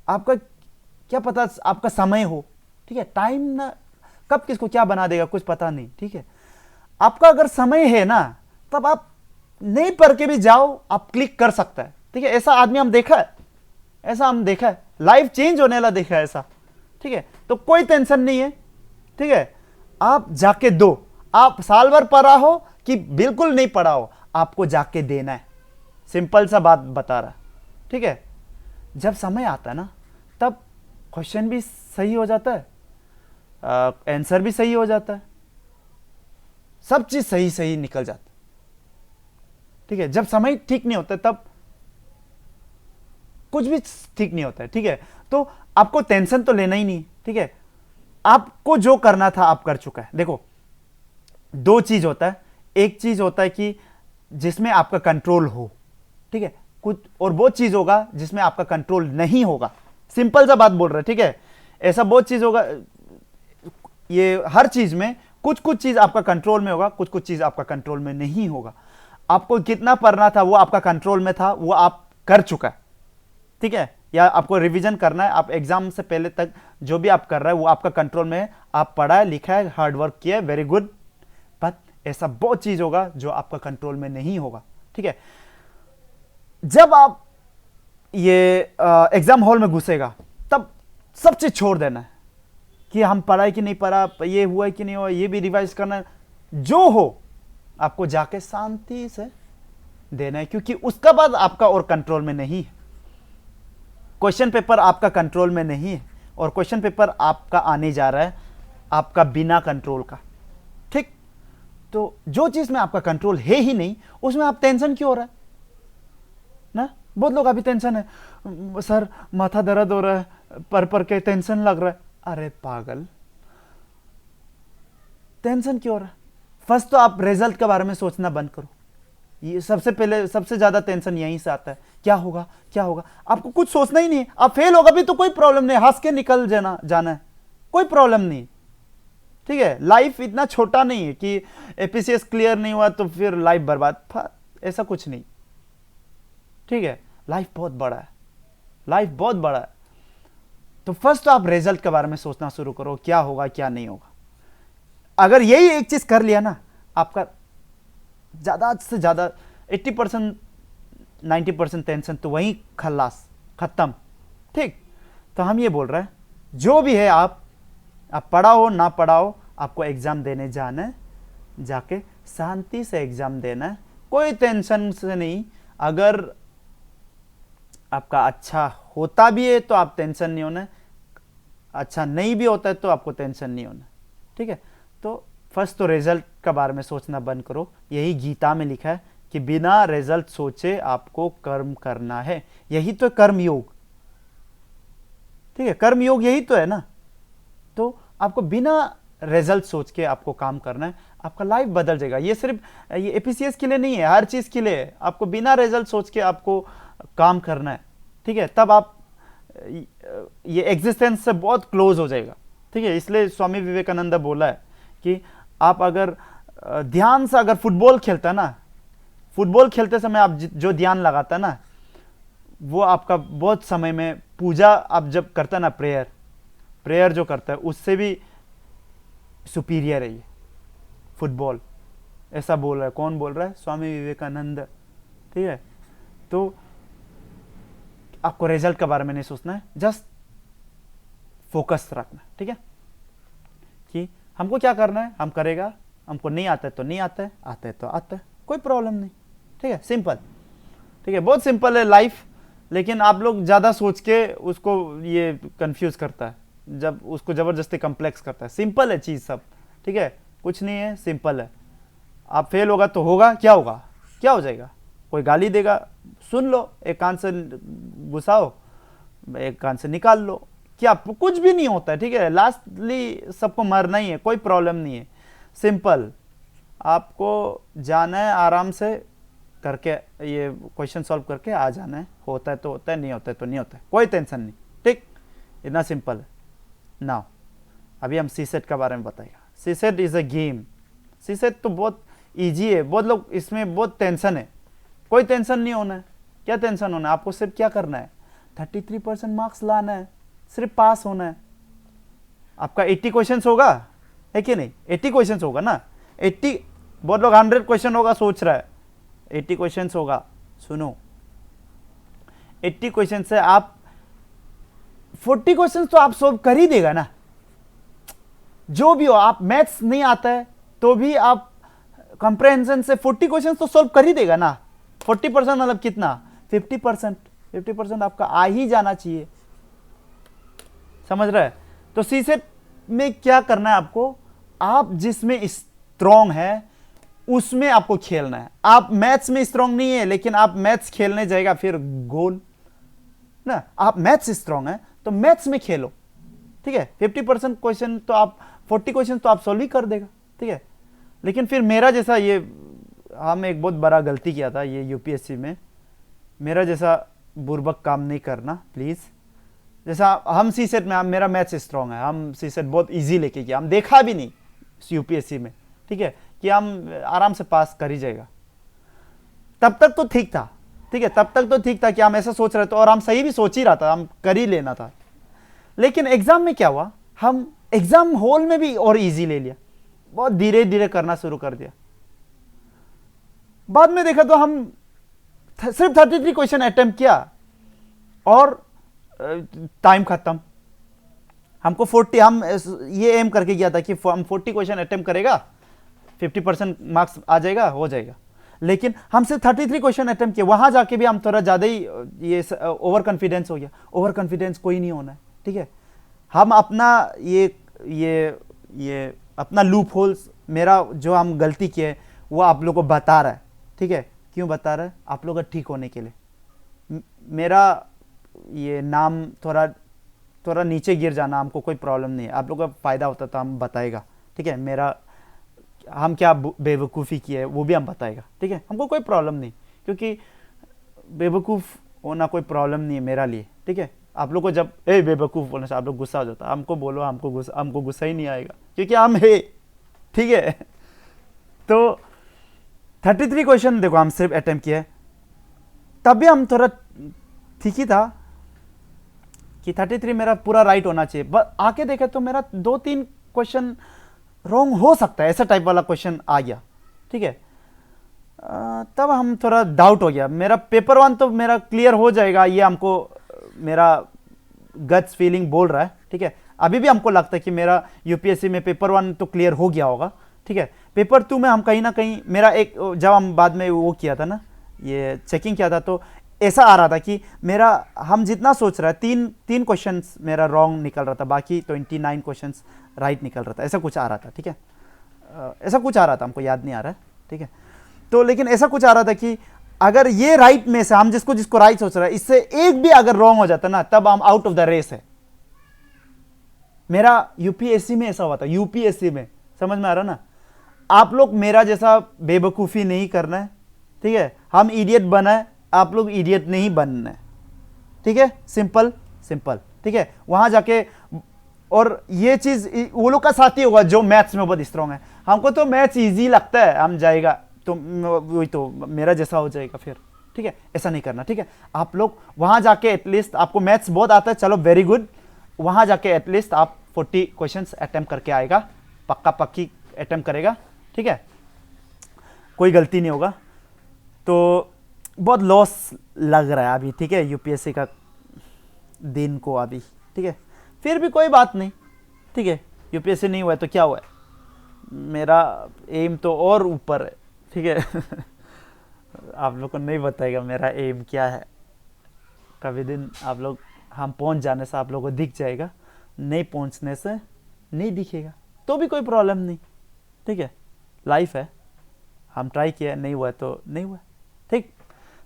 आपका क्या पता आपका समय हो, ठीक है, टाइम ना कब किसको क्या बना देगा कुछ पता नहीं, ठीक है। आपका अगर समय है ना, तब आप नहीं पढ़ के भी जाओ, आप क्लिक कर सकता है, ठीक है। ऐसा आदमी हम देखा है, लाइफ चेंज होने वाला देखा है ऐसा, ठीक है। तो कोई टेंशन नहीं है, ठीक है, आप जाके दो। आप साल भर पढ़ा हो कि बिल्कुल नहीं पढ़ा हो, आपको जाके देना है, सिंपल सा बात बता रहा, ठीक है। जब समय आता है ना, तब क्वेश्चन भी सही हो जाता है, आंसर भी सही हो जाता है, सब चीज सही सही निकल जाता है, ठीक है। जब समय ठीक नहीं होता तब कुछ भी ठीक नहीं होता है, ठीक है। तो आपको टेंशन तो लेना ही नहीं, ठीक है। आपको जो करना था आप कर चुका है। देखो, दो चीज होता है, एक चीज होता है कि जिसमें आपका कंट्रोल हो, ठीक है, कुछ, और वो चीज होगा जिसमें आपका कंट्रोल नहीं होगा। सिंपल सा बात बोल रहे हैं, ठीक है। ऐसा बहुत चीज होगा, ये हर चीज में कुछ कुछ चीज आपका कंट्रोल में होगा, कुछ कुछ चीज आपका कंट्रोल में नहीं होगा। आपको कितना पढ़ना था वो आपका कंट्रोल में था, वो आप कर चुका है, ठीक है। या आपको रिवीजन करना है, आप एग्जाम से पहले तक जो भी आप कर रहे हैं वो आपका कंट्रोल में है, आप पढ़ा है, लिखा है, हार्ड वर्क किया है, वेरी गुड। बट ऐसा बहुत चीज होगा जो आपका कंट्रोल में नहीं होगा, ठीक है। जब आप ये एग्जाम हॉल में घुसेगा तब सब चीज छोड़ देना है कि हम पढ़ा है कि नहीं पढ़ा, ये हुआ है कि नहीं हुआ, ये भी रिवाइज करना है, जो हो आपको जाके शांति से देना है, क्योंकि उसका बाद आपका और कंट्रोल में नहीं है। क्वेश्चन पेपर आपका कंट्रोल में नहीं है, और क्वेश्चन पेपर आपका आने जा रहा है आपका बिना कंट्रोल का, ठीक। तो जो चीज में आपका कंट्रोल है ही नहीं, उसमें आप टेंशन क्यों हो रहा है ना। बहुत लोग अभी टेंशन है, सर माथा दर्द हो रहा है, पर के टेंशन लग रहा है। अरे पागल, टेंशन क्यों हो रहा है? फर्स्ट तो आप रिजल्ट के बारे में सोचना बंद करो। ये सबसे पहले, सबसे ज्यादा टेंशन यहीं से आता है, क्या होगा क्या होगा। आपको कुछ सोचना ही नहीं है, आप फेल होगा भी तो कोई प्रॉब्लम नहीं, हंस के निकल जाना है, कोई प्रॉब्लम नहीं, ठीक है। लाइफ इतना छोटा नहीं है कि एपीसीएस क्लियर नहीं हुआ तो फिर लाइफ बर्बाद, ऐसा कुछ नहीं, ठीक है। लाइफ बहुत बड़ा है, लाइफ बहुत बड़ा है। तो फर्स्ट तो आप रिजल्ट के बारे में सोचना शुरू करो, क्या होगा क्या नहीं होगा। अगर यही एक चीज कर लिया ना, आपका ज्यादा से ज्यादा 80% 90% टेंशन तो वहीं खल्लास, खत्म, ठीक। तो हम ये बोल रहे हैं, जो भी है आप पढ़ा हो ना पढ़ा हो, आपको एग्जाम देने जाना है, जाके शांति से एग्जाम देना है, कोई टेंशन से नहीं। अगर आपका अच्छा होता भी है तो आप टेंशन नहीं होना, अच्छा नहीं भी होता है तो आपको टेंशन नहीं होना, ठीक है। तो फर्स्ट तो रिजल्ट के बारे में सोचना बंद करो। यही गीता में लिखा है कि बिना रिजल्ट सोचे आपको कर्म करना है, यही तो कर्म योग, ठीक है। कर्म योग यही तो है ना। तो आपको बिना रिजल्ट सोच के आपको काम करना है, आपका लाइफ बदल जाएगा। ये सिर्फ ये एपीसीएस के लिए नहीं है, हर चीज के लिए है। आपको बिना रिजल्ट सोच के आपको काम करना है, ठीक है। तब आप ये एग्जिस्टेंस से बहुत क्लोज हो जाएगा, ठीक है। इसलिए स्वामी विवेकानंद बोला है कि आप अगर ध्यान से अगर फुटबॉल खेलता ना, फुटबॉल खेलते समय आप जो ध्यान लगाता ना, वो आपका बहुत समय में पूजा आप जब करता ना, प्रेयर जो करता है उससे भी सुपीरियर है ये फुटबॉल। ऐसा बोल रहा है, कौन बोल रहा है? स्वामी विवेकानंद, ठीक है। तो आपको रिजल्ट के बारे में नहीं सोचना है, जस्ट फोकस रखना, ठीक है, कि हमको क्या करना है हम करेगा, हमको नहीं आता है तो नहीं आता है, आता है तो आता है, कोई प्रॉब्लम नहीं, ठीक है। सिंपल, ठीक है, बहुत सिंपल है लाइफ। लेकिन आप लोग ज़्यादा सोच के उसको ये कंफ्यूज करता है, जब उसको ज़बरदस्ती कम्प्लेक्स करता है। सिंपल है चीज़ सब, ठीक है, कुछ नहीं है, सिंपल है। आप फेल होगा तो होगा, क्या होगा, क्या हो जाएगा, कोई गाली देगा, सुन लो, एक कान से घुसाओ, एक कान से निकाल लो, क्या कुछ भी नहीं होता है, ठीक है। लास्टली सबको मरना ही है, कोई प्रॉब्लम नहीं है, सिंपल। आपको जाना है आराम से करके, ये क्वेश्चन सॉल्व करके आ जाना है, होता है तो होता है, नहीं होता है तो नहीं होता है, कोई टेंशन नहीं, ठीक, इतना सिंपल है। नाउ अभी हम सीसेट के बारे में बताएगा। CSAT is a game. CSAT तो बहुत इजी है, बहुत लोग इसमें बहुत टेंशन है, कोई टेंशन नहीं होना है। क्या टेंशन होना है, आपको सिर्फ क्या करना है, 33% मार्क्स लाना है, सिर्फ पास होना है। आपका 80 क्वेश्चन होगा, है कि नहीं, 80 क्वेश्चन होगा ना, 80, बहुत लोग 100 क्वेश्चन होगा सोच रहा है, 80 क्वेश्चन होगा। सुनो, 80 क्वेश्चन से आप 40 क्वेश्चन तो आप सॉल्व कर ही देगा ना, जो भी हो। आप मैथ्स नहीं आता है तो भी आप कंप्रेहेंशन से 40 क्वेश्चन तो सॉल्व कर ही देगा ना, 40% मतलब कितना, 50%। 50% आपका आ ही जाना चाहिए, समझ रहे हैं। तो सी सेट में क्या करना है आपको, आप जिसमें स्ट्रॉन्ग है उसमें आपको खेलना है। आप मैथ्स में स्ट्रॉन्ग नहीं है लेकिन आप मैथ्स खेलने जाएगा फिर गोल ना। आप मैथ्स स्ट्रॉन्ग है तो मैथ्स में खेलो, ठीक है। 50% क्वेश्चन तो आप 40 क्वेश्चन तो आप सॉल्व ही कर देगा, ठीक है। लेकिन फिर मेरा जैसा ये, हम एक बहुत बड़ा गलती किया था ये यूपीएससी में, मेरा जैसा बुर्बक काम नहीं करना प्लीज़। जैसा हम सी सेट में, मेरा मैथ्स स्ट्रॉन्ग है, हम सी सेट बहुत इजी लेके किया, हम देखा भी नहीं यूपीएससी में, ठीक है, कि हम आराम से पास कर ही जाएगा। तब तक तो ठीक था, ठीक है, तब तक तो ठीक था कि हम ऐसा सोच रहे थे और हम सही भी सोच ही रहा था, हम कर ही लेना था। लेकिन एग्जाम में क्या हुआ, हम एग्जाम हॉल में भी और इजी ले लिया, बहुत धीरे धीरे करना शुरू कर दिया। बाद में देखा तो हम सिर्फ 33 क्वेश्चन अटेम्प्ट किया और टाइम खत्म। हमको 40, हम ये एम करके किया था कि हम 40 क्वेश्चन अटेम्प्ट करेगा, 50% मार्क्स आ जाएगा, हो जाएगा। लेकिन हम सिर्फ 33 क्वेश्चन अटेम्प्ट किए, वहां जाके भी हम थोड़ा ज्यादा ही ये ओवर कॉन्फिडेंस हो गया। ओवर कॉन्फिडेंस कोई नहीं होना है, ठीक है। हम अपना ये अपना लूप होल्स, मेरा जो हम गलती किए वो आप लोगों को बता रहा है, ठीक है। क्यों बता रहा है, आप लोगों का ठीक होने के लिए। मेरा ये नाम थोड़ा नीचे गिर जाना हमको कोई प्रॉब्लम नहीं है, आप लोगों का फायदा होता तो हम बताएगा, ठीक है। मेरा हम क्या बेवकूफ़ी की है वो भी हम बताएगा, ठीक है। हमको कोई प्रॉब्लम नहीं, क्योंकि बेवकूफ़ होना कोई प्रॉब्लम नहीं है मेरा लिए, ठीक है। आप लोग को जब बेवकूफ़ बोलने से आप लोग गुस्सा हो जाता, हमको बोलो, हमको गुस्सा ही नहीं आएगा क्योंकि हम है, ठीक है। तो 33 क्वेश्चन देखो हम सिर्फ अटेम्प्ट किए, तब भी हम थोड़ा ठीक ही था कि 33 मेरा पूरा राइट होना चाहिए। बस आके देखे तो मेरा 2-3 क्वेश्चन रॉन्ग हो सकता है, ऐसा टाइप वाला क्वेश्चन आ गया, ठीक है। तब हम थोड़ा डाउट हो गया। मेरा पेपर 1 तो मेरा क्लियर हो जाएगा, ये हमको मेरा गट्स फीलिंग बोल रहा है, ठीक है। अभी भी हमको लगता है कि मेरा यूपीएससी में पेपर 1 तो क्लियर हो गया होगा, ठीक है। पेपर 2 में हम कहीं ना कहीं, मेरा एक, जब हम बाद में वो किया था ना, ये चेकिंग किया था, तो ऐसा आ रहा था कि मेरा, हम जितना सोच रहा है, तीन क्वेश्चंस मेरा रॉन्ग निकल रहा था, बाकी 29 क्वेश्चंस राइट निकल रहा था, ऐसा कुछ आ रहा था, ठीक है। ऐसा कुछ आ रहा था, हमको याद नहीं आ रहा है, ठीक है। तो लेकिन ऐसा कुछ आ रहा था कि अगर ये राइट में से हम जिसको राइट सोच रहा है, इससे एक भी अगर रॉन्ग हो जाता ना, तब हम आउट ऑफ द रेस है। मेरा यूपीएससी में ऐसा हुआ था, यूपीएससी में, समझ में आ रहा ना। आप लोग मेरा जैसा बेवकूफ़ी नहीं करना है, ठीक है। हम इडियट बना है, आप लोग इडियट नहीं बनना है, ठीक है। सिंपल, ठीक है। वहां जाके, और ये चीज वो लोग का साथी होगा जो मैथ्स में बहुत स्ट्रांग है। हमको तो मैथ्स इजी लगता है, हम जाएगा तो वही तो मेरा जैसा हो जाएगा फिर, ठीक है। ऐसा नहीं करना, ठीक है। आप लोग वहां जाके एटलीस्ट, आपको मैथ्स बहुत आता है, चलो वेरी गुड, वहां जाके एटलीस्ट आप 40 क्वेश्चंस अटेम्प्ट करके आएगा, पक्की अटेम्प्ट करेगा, ठीक है। कोई गलती नहीं होगा। तो बहुत लॉस लग रहा है अभी, ठीक है, यूपीएससी का दिन को अभी, ठीक है। फिर भी कोई बात नहीं, ठीक है। यूपीएससी नहीं हुआ है तो क्या हुआ है, मेरा एम तो और ऊपर है, ठीक है। आप लोग को नहीं बताएगा मेरा एम क्या है, कभी दिन आप लोग, हम पहुंच जाने से आप लोगों को दिख जाएगा, नहीं पहुंचने से नहीं दिखेगा, तो भी कोई प्रॉब्लम नहीं, ठीक है। लाइफ है, हम ट्राई किया, नहीं हुआ तो नहीं हुआ, ठीक।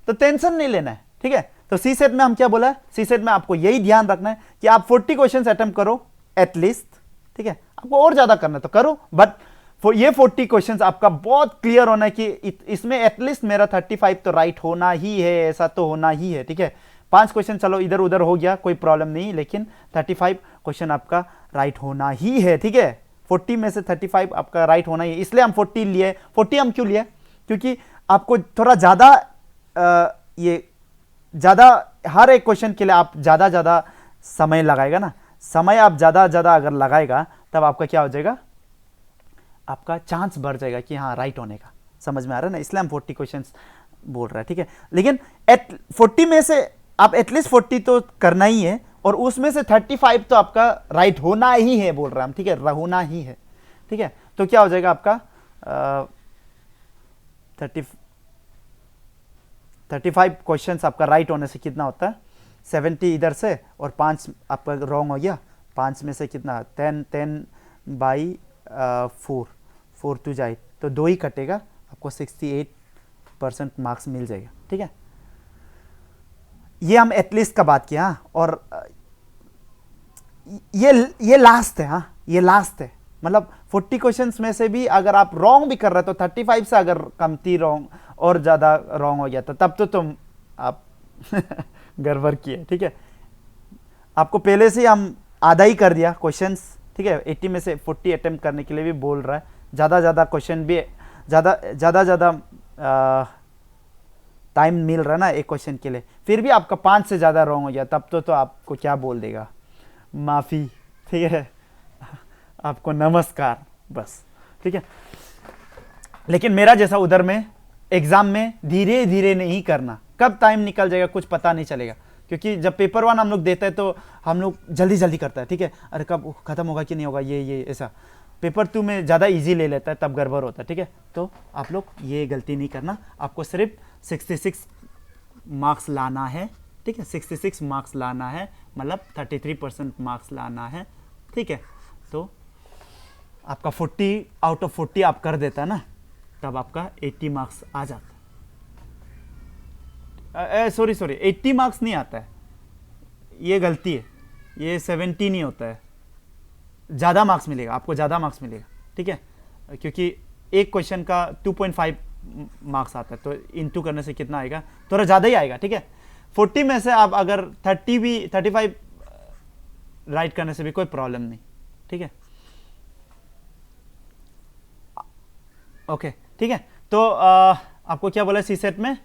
तो टेंशन नहीं लेना है, ठीक है। तो सी सेट में हम क्या बोला है, सी सेट में आपको यही ध्यान रखना है कि आप 40 क्वेश्चंस अटेम्प्ट करो एटलीस्ट, ठीक है। आपको और ज्यादा करना है तो करो, बट ये 40 क्वेश्चंस आपका बहुत क्लियर होना है कि इसमें एटलीस्ट मेरा 35 तो राइट होना ही है, ऐसा तो होना ही है, ठीक है। 5 क्वेश्चन चलो इधर उधर हो गया, कोई प्रॉब्लम नहीं, लेकिन 35 क्वेश्चन आपका राइट होना ही है, ठीक है। 40 में से 35 आपका राइट होना ही है, इसलिए हम 40 लिए। 40 हम क्यों लिए, क्योंकि आपको थोड़ा ज्यादा ज़्यादा, हर एक क्वेश्चन के लिए आप ज़्यादा समय लगाएगा ना, समय आप ज़्यादा अगर लगाएगा तब आपका क्या हो जाएगा, आपका चांस बढ़ जाएगा कि हाँ राइट होने का, समझ में आ रहा है ना। इसलिए हम 40 क्वेश्चंस बोल रहे हैं, ठीक है। लेकिन 40 में से आप एटलीस्ट 40 तो करना ही है, और उसमें से 35 तो आपका राइट होना ही है बोल रहे हैं हम, ठीक है, होना ही है, ठीक है। तो क्या हो जाएगा आपका 30, 35 क्वेश्चंस आपका राइट होने से कितना होता है 70 इधर से और 5 आपका रॉन्ग हो गया, 5 में से कितना 10 बाई 4 टू जाए तो 2 ही कटेगा, आपको 68% मार्क्स मिल जाएगा। ठीक है, ये हम एटलीस्ट का बात किया। और ये लास्ट है। हाँ, ये लास्ट है, मतलब 40 क्वेश्चंस में से भी अगर आप रॉन्ग भी कर रहे हो तो 35 से अगर कमती रॉन्ग और ज़्यादा रॉन्ग हो गया था तब तो तुम आप गड़बड़ किए। ठीक है, आपको पहले से हम आधा ही कर दिया क्वेश्चंस। ठीक है, 80 में से 40 अटेम्प्ट करने के लिए भी बोल रहा है, ज़्यादा क्वेश्चन भी ज़्यादा टाइम मिल रहा है ना एक क्वेश्चन के लिए, फिर भी आपका 5 से ज़्यादा रॉन्ग हो गया तब तो आपको क्या बोल देगा, माफ़ी। ठीक है, आपको नमस्कार बस। ठीक है, लेकिन मेरा जैसा उधर में एग्जाम में धीरे धीरे नहीं करना, कब टाइम निकल जाएगा कुछ पता नहीं चलेगा, क्योंकि जब पेपर 1 हम लोग देते हैं तो हम लोग जल्दी जल्दी करता है। ठीक है, अरे कब खत्म होगा कि नहीं होगा, ये ऐसा। पेपर 2 में ज़्यादा इजी ले लेता है तब गड़बड़ होता है। ठीक है, तो आप लोग ये गलती नहीं करना, आपको सिर्फ 66 मार्क्स लाना है। ठीक है, 66 मार्क्स लाना है, मतलब 33% मार्क्स लाना है। ठीक है, तो आपका 40 आउट ऑफ 40 आप कर देता ना, तब आपका 80 मार्क्स आ जाता है। सॉरी 80 मार्क्स नहीं आता है, ये गलती है, ये 70 नहीं होता है, ज़्यादा मार्क्स मिलेगा आपको, ज़्यादा मार्क्स मिलेगा। ठीक है, क्योंकि एक क्वेश्चन का 2.5 मार्क्स आता है, तो इनटू करने से कितना आएगा, थोड़ा ज़्यादा ही आएगा। ठीक है, 40 में से आप अगर 35 राइट करने से भी कोई प्रॉब्लम नहीं। ठीक है, ओके। ठीक है, तो आपको क्या बोला, सी सेट में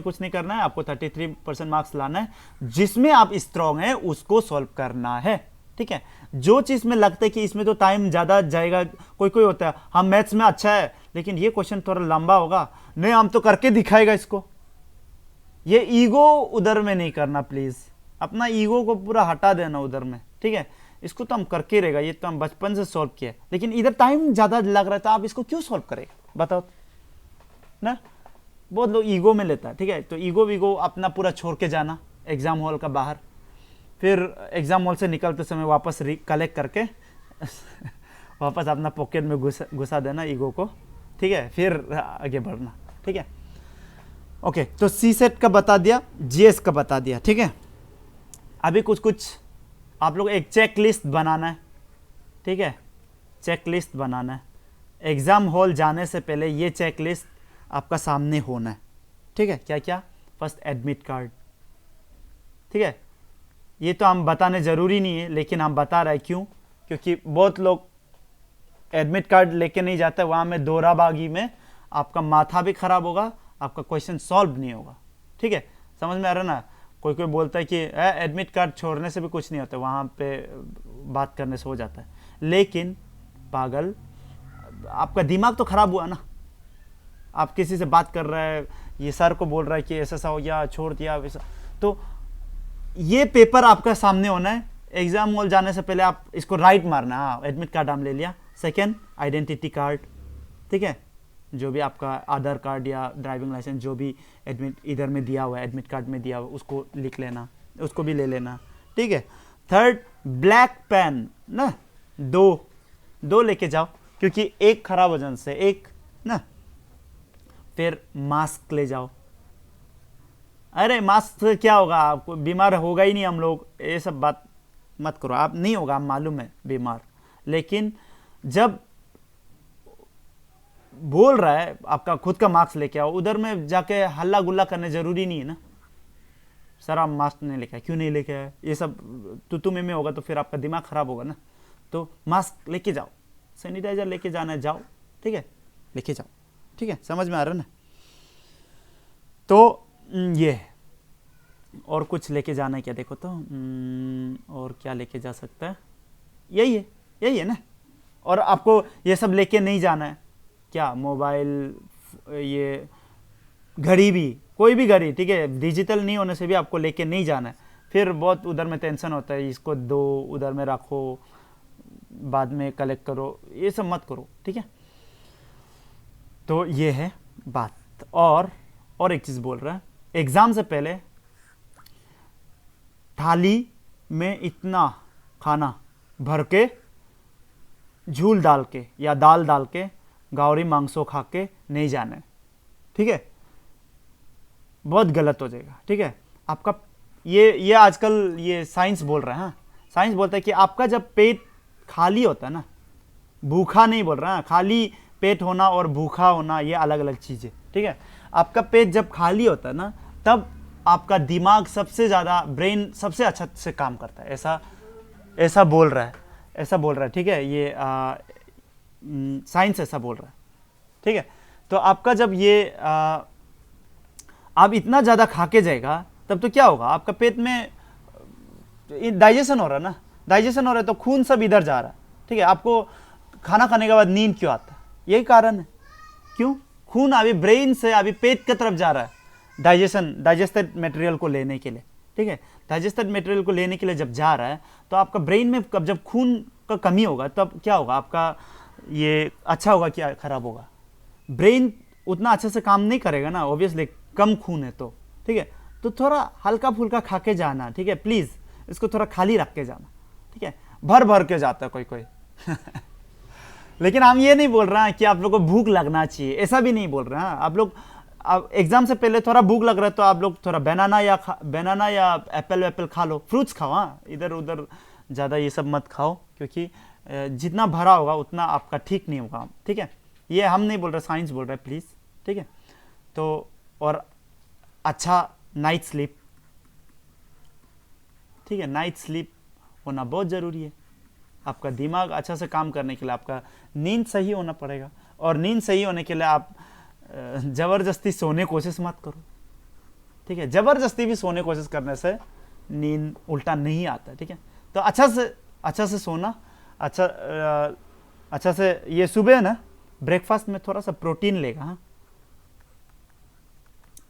कुछ नहीं करना है, आपको 33% मार्क्स लाना है, जिसमें आप स्ट्रांग है उसको सॉल्व करना है। ठीक है, जो चीज में लगता है कि इसमें तो टाइम ज्यादा जाएगा, कोई होता है हम मैथ्स में अच्छा है लेकिन ये क्वेश्चन थोड़ा लंबा होगा, नहीं हम तो करके दिखाएगा इसको, ये ईगो उधर में नहीं करना प्लीज, अपना ईगो को पूरा हटा देना उधर में। ठीक है, इसको तो हम करके रहेगा, ये तो हम बचपन से सॉल्व किया, लेकिन इधर टाइम ज्यादा लग रहा है तो आप इसको क्यों सॉल्व करेगा बताओ ना। बहुत लोग ईगो में लेता है। ठीक है, तो ईगो अपना पूरा छोड़ के जाना एग्जाम हॉल का बाहर, फिर एग्जाम हॉल से निकलते समय वापस कलेक्ट करके वापस अपना पॉकेट में घुसा देना ईगो को। ठीक है, फिर आगे बढ़ना। ठीक है, ओके, तो सी सेट का बता दिया, जीएस का बता दिया। ठीक है, अभी कुछ आप लोग एक चेक लिस्ट बनाना है। ठीक है, चेक लिस्ट बनाना है, एग्जाम हॉल जाने से पहले ये चेक लिस्ट आपका सामने होना है। ठीक है, क्या क्या, फर्स्ट एडमिट कार्ड। ठीक है, ये तो हम बताने जरूरी नहीं है लेकिन हम बता रहे हैं, क्यों, क्योंकि बहुत लोग एडमिट कार्ड लेके नहीं जाते, वहां में दोहराबागी में आपका माथा भी खराब होगा, आपका क्वेश्चन सॉल्व नहीं होगा। ठीक है, समझ में आ रहा ना। कोई बोलता है कि एडमिट कार्ड छोड़ने से भी कुछ नहीं होता, वहां पे बात करने से हो जाता है, लेकिन पागल, आपका दिमाग तो खराब हुआ ना, आप किसी से बात कर रहे हैं, ये सर को बोल रहा है कि ऐसा हो गया, छोड़ दिया वैसा, तो ये पेपर आपका सामने होना है। एग्जाम हॉल जाने से पहले आप इसको राइट मारना, हाँ एडमिट कार्ड हम ले लिया। Second, identity card. ठीक है, जो भी आपका आधार कार्ड या ड्राइविंग लाइसेंस जो भी एडमिट इधर में दिया हुआ है, एडमिट कार्ड में दिया हुआ है, उसको लिख लेना, उसको भी ले लेना। ठीक है, थर्ड, ब्लैक पेन ना, दो लेके जाओ, क्योंकि एक खराब हो जाने से एक ना। फिर मास्क ले जाओ, अरे मास्क से क्या होगा, आपको बीमार होगा ही नहीं हम लोग, ये सब बात मत करो, आप नहीं होगा, मालूम है बीमार, लेकिन जब बोल रहा है आपका खुद का मास्क लेके आओ, उधर में जाके हल्ला गुल्ला करने जरूरी नहीं है ना, सर आप मास्क नहीं लेके आए, क्यों नहीं लेके आए, ये सब तू में होगा तो फिर आपका दिमाग खराब होगा ना। तो मास्क लेके जाओ, सैनिटाइजर लेके जाना है, जाओ। ठीक है, लेके जाओ। ठीक है, समझ में आ रहा है ना। तो ये है, और कुछ लेके जाना है क्या, देखो तो और क्या लेके जा सकता है, यही है ना। और आपको ये सब लेके नहीं जाना है, क्या मोबाइल, ये घड़ी भी, कोई भी घड़ी, ठीक है, डिजिटल नहीं होने से भी आपको लेके नहीं जाना है, फिर बहुत उधर में टेंशन होता है, इसको दो, उधर में रखो, बाद में कलेक्ट करो, ये सब मत करो। ठीक है, तो ये है बात। और एक चीज़ बोल रहा है, एग्जाम से पहले थाली में इतना खाना भर के झूल डाल के या दाल डाल के गावरी मांसो खा के नहीं जाना है, ठीक है? बहुत गलत हो जाएगा, ठीक है? आपका ये आजकल ये साइंस बोल रहा है, हाँ, साइंस बोलता है कि आपका जब पेट खाली होता है ना, भूखा नहीं बोल रहा है, खाली पेट होना और भूखा होना ये अलग अलग चीज़ें, ठीक है? आपका पेट जब खाली होता है ना, तब आपका दिमाग सबसे ज़्यादा, ब्रेन सबसे अच्छा से काम करता है, ऐसा बोल रहा है, ठीक है? ये साइंस ऐसा बोल रहा है, ठीक है? तो आपका जब ये आप इतना ज़्यादा खा के जाएगा, तब तो क्या होगा, आपका पेट में डाइजेशन हो रहा है ना, डाइजेशन हो रहा है तो खून सब इधर जा रहा है, ठीक है? आपको खाना खाने के बाद नींद क्यों आता है? यही कारण है। क्यों? खून अभी ब्रेन से अभी पेट की तरफ जा रहा है डाइजेस्टेड मटेरियल को लेने के लिए, ठीक है? डाइजेस्टेड मटेरियल को लेने के लिए जब जा रहा है तो आपका ब्रेन में कब जब खून का कमी होगा तब क्या होगा, आपका ये अच्छा होगा क्या खराब होगा? ब्रेन उतना अच्छे से काम नहीं करेगा ना, ऑब्वियसली कम खून है तो, ठीक है? तो थोड़ा हल्का फुल्का खा के जाना, ठीक है? प्लीज़ इसको थोड़ा खाली रख के जाना, ठीक है? भर भर के जाता है कोई कोई लेकिन हम ये नहीं बोल रहे हैं कि आप लोग को भूख लगना चाहिए, ऐसा भी नहीं बोल रहे हैं। आप लोग एग्जाम से पहले थोड़ा भूख लग रहा है तो आप लोग थोड़ा बनाना या एप्पल खा लो, फ्रूट्स खाओ, हाँ, इधर उधर ज़्यादा ये सब मत खाओ, क्योंकि जितना भरा होगा उतना आपका ठीक नहीं होगा, ठीक है? ये हम नहीं बोल रहे, साइंस बोल रहा है, प्लीज़, ठीक है? तो और अच्छा नाइट स्लीप, ठीक है? नाइट स्लीप होना बहुत ज़रूरी है। आपका दिमाग अच्छा से काम करने के लिए आपका नींद सही होना पड़ेगा, और नींद सही होने के लिए आप ज़बरदस्ती सोने की कोशिश मत करो, ठीक है? ज़बरदस्ती भी सोने की कोशिश करने से नींद उल्टा नहीं आता, ठीक है? तो अच्छा से सोना, अच्छा से ये सुबह ना ब्रेकफास्ट में थोड़ा सा प्रोटीन लेगा, हाँ,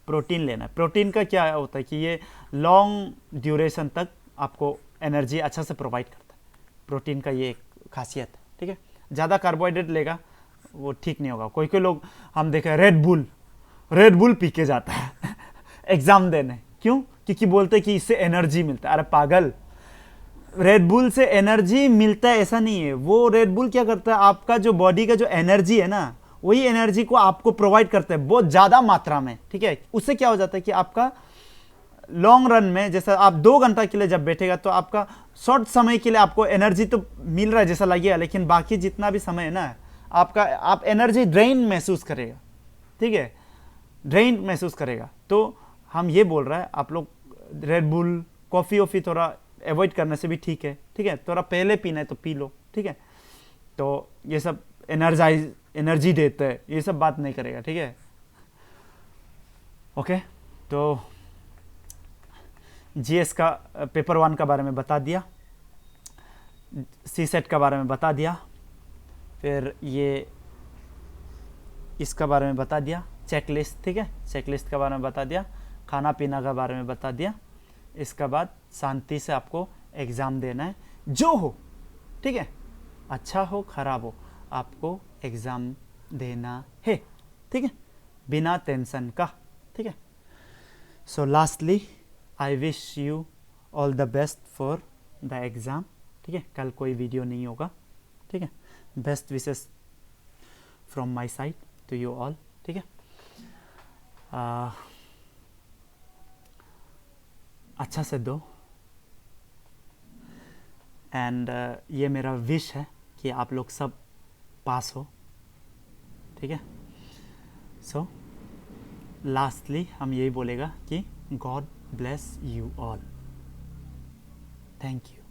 प्रोटीन लेना है। प्रोटीन का क्या होता है कि ये लॉन्ग ड्यूरेशन तक आपको एनर्जी अच्छा से प्रोवाइड करता है, प्रोटीन का ये एक खासियत है, ठीक है? ज़्यादा कार्बोहाइड्रेट लेगा वो ठीक नहीं होगा। कोई लोग हम देखे रेड बुल पी के जाता है एग्जाम देने, क्यों? क्योंकि बोलते हैं कि इससे एनर्जी मिलता है। अरे पागल, रेड बुल से एनर्जी मिलता है ऐसा नहीं है। वो रेड बुल क्या करता है, आपका जो बॉडी का जो एनर्जी है ना, वही एनर्जी को आपको प्रोवाइड करता है बहुत ज़्यादा मात्रा में, ठीक है? उससे क्या हो जाता है कि आपका लॉन्ग रन में, जैसा आप 2 घंटा के लिए जब बैठेगा तो आपका शॉर्ट समय के लिए आपको एनर्जी तो मिल रहा है जैसा लगेगा, लेकिन बाकी जितना भी समय है ना, आप एनर्जी ड्रेन महसूस करेगा, ठीक है? ड्रेन महसूस करेगा। तो हम ये बोल रहे हैं आप लोग रेड बुल, कॉफ़ी थोड़ा अवॉइड करने से भी ठीक है, ठीक है? थोड़ा पहले पीना है तो पी लो, ठीक है? तो ये सब एनर्जी देते हैं, ये सब बात नहीं करेगा, ठीक है? ओके, तो जीएस का पेपर 1 का बारे में बता दिया, सी सेट का बारे में बता दिया, फिर ये इसका बारे में बता दिया, चेकलिस्ट, ठीक है? चेकलिस्ट के बारे में बता दिया, खाना पीना के बारे में बता दिया। इसके बाद शांति से आपको एग्ज़ाम देना है, जो हो, ठीक है? अच्छा हो खराब हो, आपको एग्ज़ाम देना है, ठीक है? बिना टेंशन का, ठीक है? So lastly I wish you all the best for the exam, ठीक है? कल कोई वीडियो नहीं होगा, ठीक है? Best wishes from my side to you all, ठीक है? अच्छा से दो, एंड ये मेरा विश है कि आप लोग सब पास हो, ठीक है? सो लास्टली हम यही बोलेगा कि God bless you all, thank you.